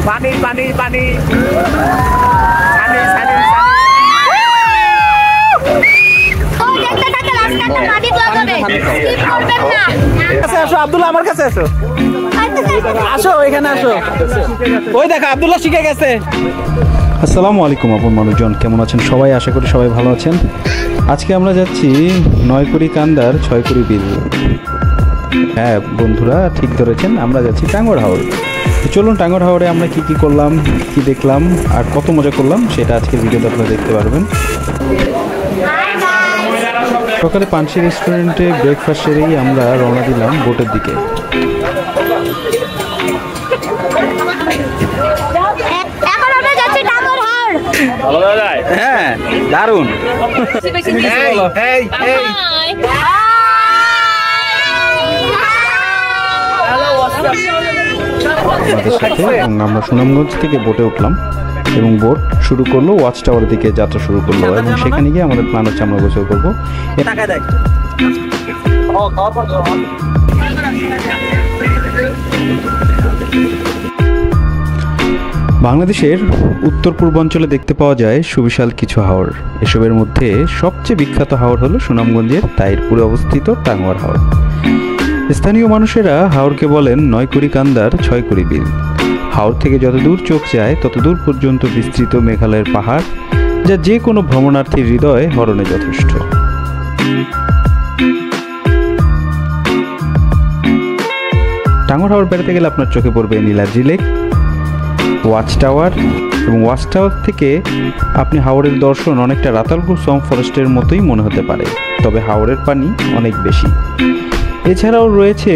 পানি পানি পানি আব্দুল্লাহ আমার কাছে আসো আসো এখানে আসো ওই দেখো আব্দুল্লাহ শিখে গেছে। আসসালামু আলাইকুম আপন মানুষজন, কেমন আছেন সবাই? আশা করি সবাই ভালো আছেন। আজকে আমরা যাচ্ছি 9 কুড়ি কান্দার 6 কুড়ি বিল। হ্যাঁ বন্ধুরা, ঠিক ধরেছেন, আমরা যাচ্ছি টাঙ্গর হাওর। চলুন টাঙ্গর হাওরে আমরা কি করলাম, কি দেখলাম আর কত মজা করলাম সেটা আজকের ভিডিওতে আপনারা দেখতে পারবেন। সকালে পানসি রেস্টুরেন্টে ব্রেকফাস্ট সেরেই আমরা রওনা দিলাম বোটের দিকে। হ্যাঁ দারুন। আমাদের সাথে এবং আমরা সুনামগঞ্জ থেকে বোটে উঠলাম এবং বোট শুরু করলো ওয়াচ টাওয়ারের দিকে যাত্রা শুরু করলো এবং সেখানে গিয়ে আমাদের প্ল্যান হচ্ছে আমরা গোসল করবো। বাংলাদেশের উত্তর পূর্বাঞ্চলে দেখতে পাওয়া যায় সুবিশাল কিছু হাওর। এসবের মধ্যে সবচেয়ে বিখ্যাত হাওর হলো সুনামগঞ্জের তাইরপুরে অবস্থিত টাঙ্গর হাওর। স্থানীয় মানুষেরা হাওরকে বলেন 9 কুড়ি কান্দার 6 কুড়ি বিল। হাওর থেকে যতদূর চোখ যায় ততদূর পর্যন্ত বিস্তৃত মেঘালয়ের পাহাড়, যা যে কোনো ভ্রমণার্থীর হৃদয় হরণে যথেষ্ট। টাঙ্গর হাওর বেড়াতে গেলে আপনার চোখে পড়বে নীলাদ্রি লেক, ওয়াচ টাওয়ার এবং ওয়াচ টাওয়ার থেকে আপনি হাওরের দর্শন অনেকটা রাতালপুর সোয়াম্প ফরেস্টের মতোই মনে হতে পারে, তবে হাওরের পানি অনেক বেশি। এছাড়াও রয়েছে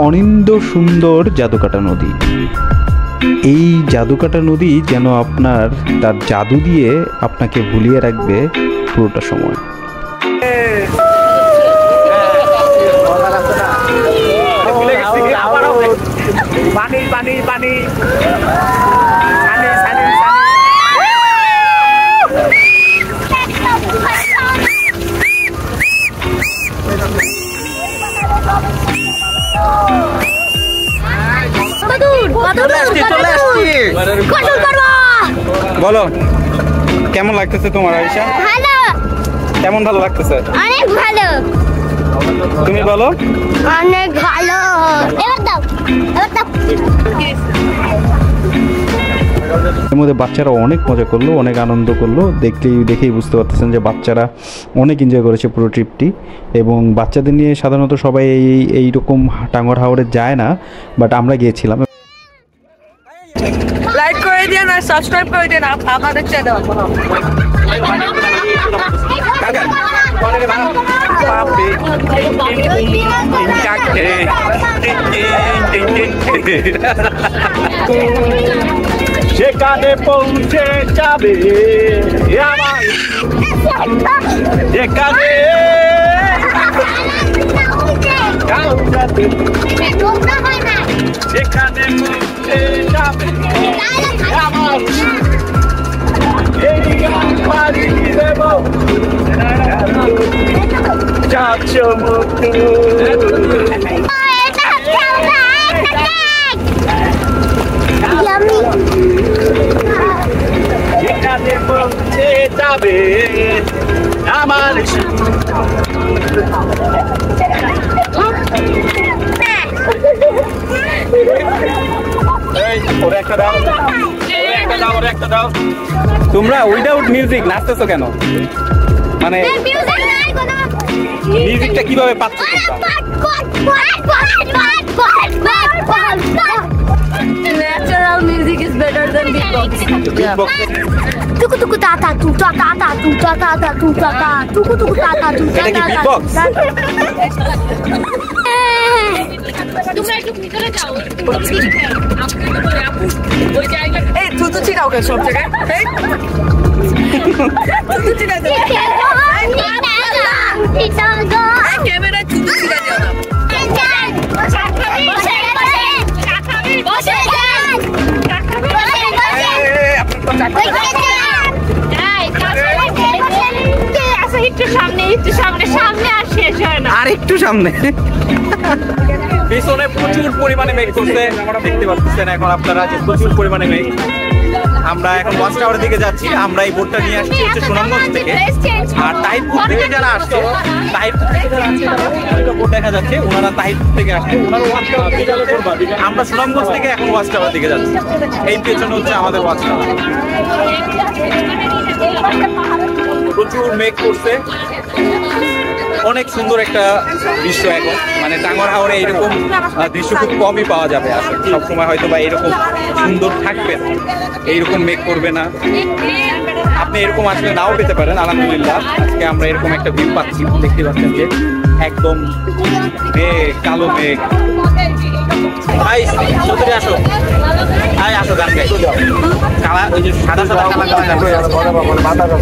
অনিন্দ্য সুন্দর জাদুকাটা নদী। এই জাদুকাটা নদী যেন আপনার তার জাদু দিয়ে আপনাকে ভুলিয়ে রাখবে পুরোটা সময়। পানি পানি পানি বলো কেমন লাগতেছে তোমার আয়েশা? ভালো। কেমন ভালো লাগতেছে? অনেক ভালো। তুমি বলো। অনেক ভালো। এবার দাও, এবার দাও। এর মধ্যে বাচ্চারা অনেক মজা করলো, অনেক আনন্দ করলো। দেখেই বুঝতে পারতেছেন যে বাচ্চারা অনেক এনজয় করেছে পুরো ট্রিপটি। এবং বাচ্চাদের নিয়ে সাধারণত সবাই এইরকম টাঙ্গর হাওরে যায় না, বাট আমরা গিয়েছিলাম। লাইক করে দিন আর সাবস্ক্রাইব করে দিন আমাদের চ্যানেল। সেখানে পৌঁছে যাবে আমার যেখানে সেখানে পৌঁছে যাবে আমার এই গান পাড়ি দেব যাচ্ছ মুক্তি। যেখানে পৌঁছে যাবে আমার তোমরা উইদাউট মিউজিক নাচতেছো কেন? মানে মিউজিকটা কিভাবে পাচ্ছ? Natural music is better than beatbox. Tuku tuku ta ta tu ta ta ta tu ta ta ta tu ta ta tuku tuku ta ta tu ta ta ta. তোমরা একটু ভিতরে যাও। ওই জায়গা এই থুতু ছিড়াও কেন সব জায়গায়? থুতু ছিড়া দাও। ক্যামেরা থুতু ছিড়া দাও না। একটু সামনে আর শেষ হয় না। আর একটু সামনে পিছনে প্রচুর পরিমাণে মেঘ করছে, দেখতে পাচ্ছেন এখন আপনারা যে প্রচুর পরিমাণে মেঘ। আমরা এখন ওয়াচ টাওয়ারের দিকে যাচ্ছি। আমরা এই বোটটা নিয়ে আসছি হচ্ছে সুনামগঞ্জ থেকে, আর তাহিরপুর থেকে যারা আসছে, তাহিরপুর থেকে যারা আসছে বোট দেখা যাচ্ছে, ওনারা তাহিরপুর থেকে আসছে, ওনারা ওয়াচ টাওয়ার দিকে যাচ্ছে। আমরা সুনামগঞ্জ থেকে এখন ওয়াচ টাওয়ার দিকে যাচ্ছি। এই পেছনে হচ্ছে আমাদের ওয়াচ টাওয়ার। প্রচুর মেঘ করছে, অনেক সুন্দর একটা দৃশ্য এখন। মানে টাঙ্গর হাওরে এইরকম দৃশ্য খুব কমই পাওয়া যাবে আসলে। সবসময় হয়তো বা এরকম সুন্দর থাকবে না, এইরকম মেঘ করবে না। আপনি এরকম আসলে নাও পেতে পারেন। আলহামদুলিল্লাহ আজকে আমরা এরকম একটা ভিউ পাচ্ছি। দেখতে পাচ্ছেন যে একদম মেঘ, কালো মেঘ। ভাই চৌধুরী আসো, ভাই আসো গান গাই। কালা ওই যে সাদা সাদা কালা কালা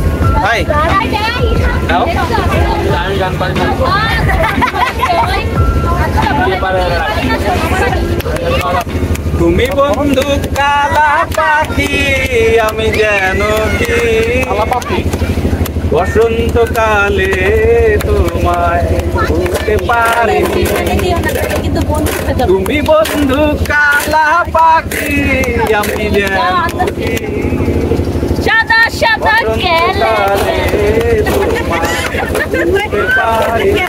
ভাই দাও, আমি গান পারি না। তুমি বন্ধু কালা পাখি, আমি যেন কি বসন্তকালে তোমায় ভুলতে পারিনি। তুমি বন্ধু কালা পাখি, আমি যেন কি সাদা সাদা বসন্তকালে তোমায় ভুলতে পারিনি।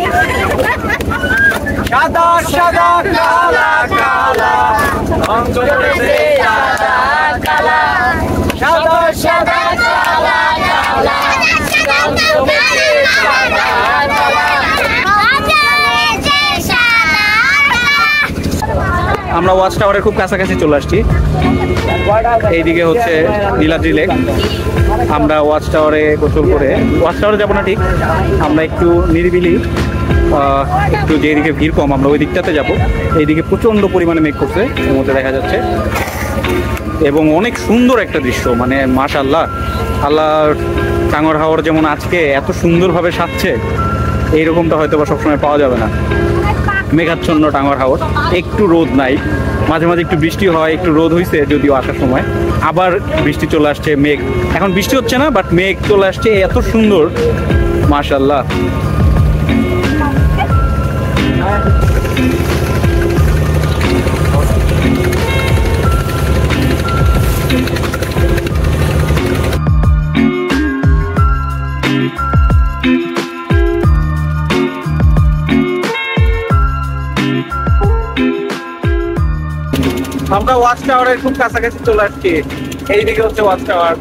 সাদা সাদা কালা কালা অন্তরে সাদা কালা, সাদা সাদা কালা কালা অন্তরে সাদা কালা। আমরা ওয়াচ টাওয়ারের খুব কাছাকাছি চলে আসছি। এইদিকে হচ্ছে নীলাদ্রি লেক। আমরা ওয়াচ টাওয়ারে গোসল করে, ওয়াচ টাওয়ারে যাবো না ঠিক, আমরা একটু নিরিবিলি একটু যেদিকে ভিড় কম আমরা ওই দিকটাতে যাবো। এইদিকে প্রচণ্ড পরিমাণে মেঘ করছে, এর মধ্যে দেখা যাচ্ছে, এবং অনেক সুন্দর একটা দৃশ্য। মানে মাশাআল্লাহ, আল্লাহ টাঙ্গর হাওর যেমন আজকে এত সুন্দরভাবে সাজছে, এইরকমটা হয়তো বা সবসময় পাওয়া যাবে না। মেঘাচ্ছন্ন টাঙ্গর হাওর, একটু রোদ নাই, মাঝে মাঝে একটু বৃষ্টি হয়, একটু রোদ হয়েছে যদিও আসার সময়, আবার বৃষ্টি চলে আসছে। মেঘ এখন বৃষ্টি হচ্ছে না, বাট মেঘ চলে আসছে, এত সুন্দর মাশাআল্লাহ। আমরা ওয়াচ টাওয়ারের খুব কাছাকাছি চলে আসছি। এইদিকে হচ্ছে ওয়াচ টাওয়ার।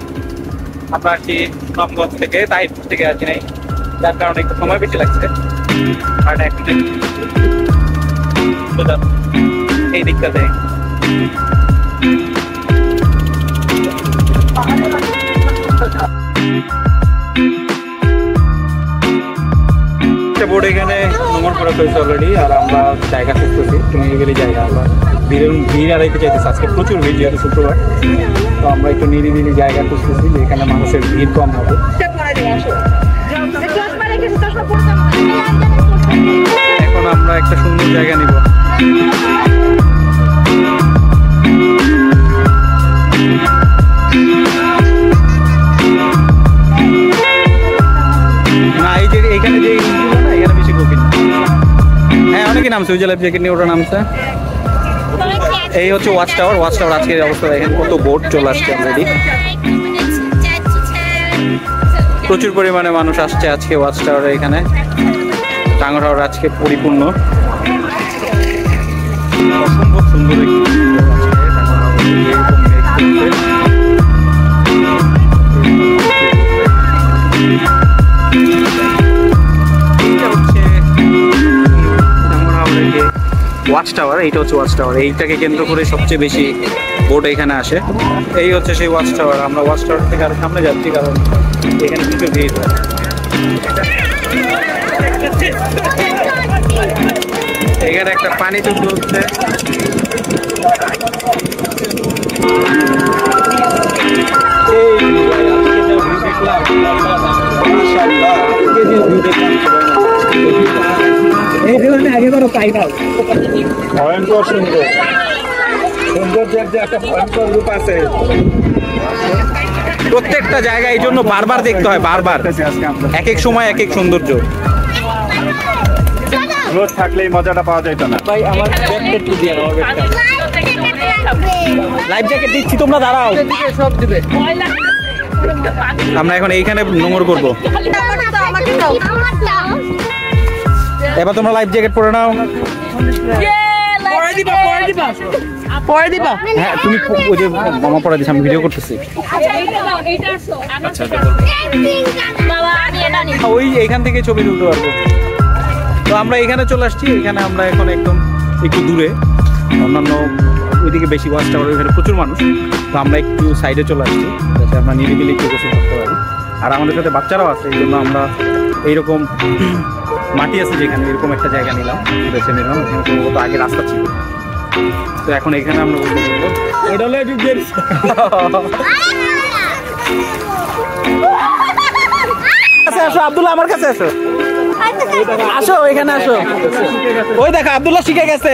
আমরা আসছি সুনামগঞ্জ থেকে, তাহিরপুর থেকে আসি নাই, যার কারণে একটু সময় বেশি লাগছে। আর এই দিকটাতে বোর্ড এখানে নোংর করে ফেলছে অলরেডি, আর আমরা জায়গা খুঁজতেছি, একটু নিরিবিলি জায়গা। আমরা ভিড় আড়াইতে চাইতেছি, আজকে প্রচুর ভিড় যেহেতু শুক্রবার, তো আমরা একটু নিরিবিলি জায়গা খুঁজতেছি যেখানে মানুষের ভিড় কম হবে। এখন আমরা একটা সুন্দর জায়গা নিব। না এই যে এখানে যে না, এখানে বেশি কঠিন। হ্যাঁ অনেকে নামছে, ওই যে লাইফ জ্যাকেট নিয়ে ওটা নামছে। এই হচ্ছে ওয়াচ টাওয়ার। ওয়াচ টাওয়ার আজকের অবস্থা দেখেন, কত বোট চলে আসছে অলরেডি। প্রচুর পরিমাণে মানুষ আসছে আজকে ওয়াচ টাওয়ারে। এখানে টাঙ্গর হাওর আজকে পরিপূর্ণ, অসম্ভব সুন্দর ওয়াচ টাওয়ার। এইটা হচ্ছে ওয়াচ টাওয়ার, এইটাকে কেন্দ্র করে সবচেয়ে বেশি বোট এখানে আসে। এই হচ্ছে সেই ওয়াচ টাওয়ার। আমরা ওয়াচ টাওয়ার থেকে আরো সামনে যাচ্ছি, কারণ এখানে কিছু ভিড় হয়। এখানে একটা পানি যুদ্ধ হচ্ছে। এই ধরনের আগেবারও পাই না। ভয়ঙ্কর সুন্দর, সৌন্দর্যের যে একটা ভয়ঙ্কর রূপ আছে। প্রত্যেকটা জায়গা এই জন্য বারবার দেখতে হয়, বারবার, এক এক সময় এক এক সৌন্দর্য। রোদ থাকলে এই মজাটা পাওয়া যেত না। ভাই আমার ব্যাগটা একটু দিয়ে দাও, ব্যাগটা। লাইফ জ্যাকেট দিচ্ছি, তোমরা দাঁড়াও। সব দিবে। আমরা এখন এইখানে নোংর করবো। এবার তোমরা লাইফ জ্যাকেট পরে নাও। পরে দিবা। হ্যাঁ তুমি ওই যে মামা পরে দিস, আমি ভিডিও করতেছি। ওই এইখান থেকে ছবি তুলতে পারবো। তো আমরা এখানে চলে আসছি। এখানে আমরা এখন একদম একটু দূরে, অন্যান্য ওইদিকে বেশি ওয়াচ টাওয়ার, ওইখানে প্রচুর মানুষ। তো আমরা একটু সাইডে চলে আসছি যাতে আমরা নিরিবিলি একটু গোসল করতে পারি। আর আমাদের সাথে বাচ্চারাও আছে, এই জন্য আমরা এইরকম মাটি আছে যেখানে, এরকম একটা জায়গা নিলাম, বেছে নিলাম। এখানে সম্ভবত আগে রাস্তা ছিল। তো এখন এখানে আমরা গোসল করবো। এটা হলো একটু আসো আব্দুল্লাহ, আমার কাছে আসো, আসো এখানে আসো। ওই দেখো আব্দুল্লাহ শিখে গেছে।